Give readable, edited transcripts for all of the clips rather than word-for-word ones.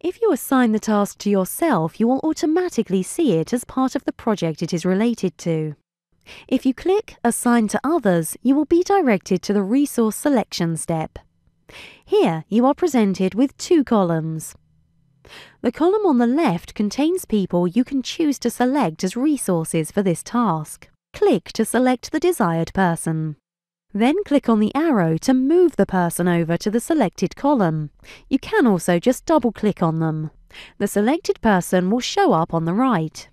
If you assign the task to yourself, you will automatically see it as part of the project it is related to. If you click Assign to Others, you will be directed to the resource selection step. Here, you are presented with two columns. The column on the left contains people you can choose to select as resources for this task. Click to select the desired person. Then click on the arrow to move the person over to the selected column. You can also just double-click on them. The selected person will show up on the right.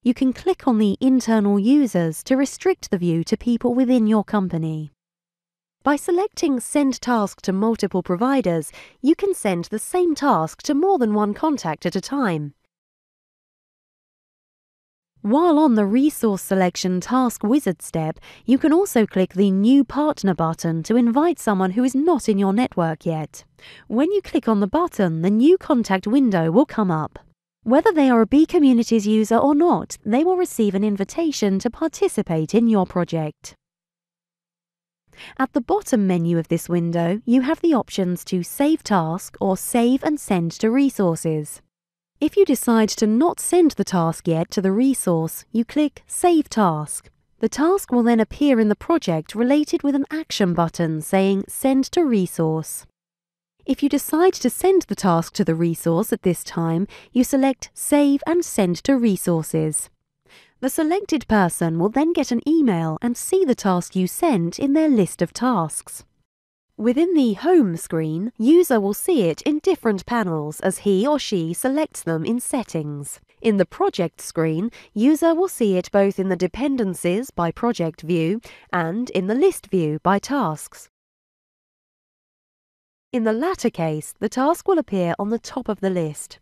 You can click on the Internal Users to restrict the view to people within your company. By selecting Send Task to Multiple Providers, you can send the same task to more than one contact at a time. While on the Resource Selection Task Wizard step, you can also click the New Partner button to invite someone who is not in your network yet. When you click on the button, the new contact window will come up. Whether they are a bCommunities user or not, they will receive an invitation to participate in your project. At the bottom menu of this window, you have the options to Save Task or Save and Send to Resources. If you decide to not send the task yet to the resource, you click Save Task. The task will then appear in the project related with an action button saying Send to Resource. If you decide to send the task to the resource at this time, you select Save and Send to Resources. The selected person will then get an email and see the task you sent in their list of tasks. Within the Home screen, user will see it in different panels as he or she selects them in Settings. In the Project screen, user will see it both in the Dependencies by Project view and in the List view by Tasks. In the latter case, the task will appear on the top of the list.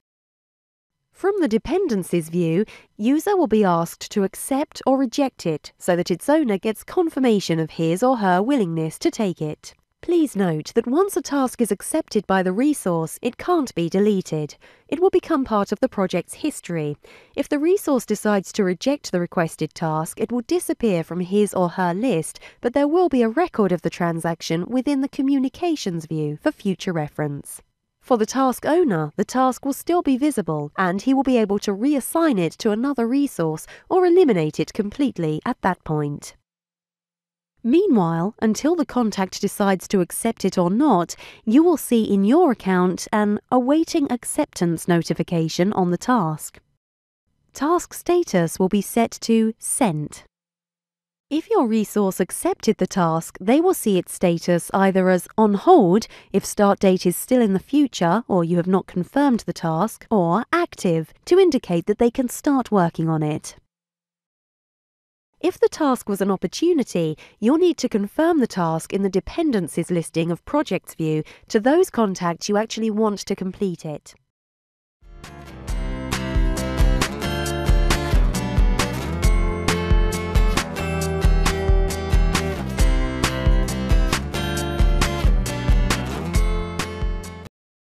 From the Dependencies view, user will be asked to accept or reject it so that its owner gets confirmation of his or her willingness to take it. Please note that once a task is accepted by the resource, it can't be deleted. It will become part of the project's history. If the resource decides to reject the requested task, it will disappear from his or her list, but there will be a record of the transaction within the Communications view for future reference. For the task owner, the task will still be visible, and he will be able to reassign it to another resource or eliminate it completely at that point. Meanwhile, until the contact decides to accept it or not, you will see in your account an Awaiting Acceptance notification on the task. Task status will be set to Sent. If your resource accepted the task, they will see its status either as On Hold if start date is still in the future or you have not confirmed the task, or Active to indicate that they can start working on it. If the task was an opportunity, you'll need to confirm the task in the Dependencies listing of Projects view to those contacts you actually want to complete it.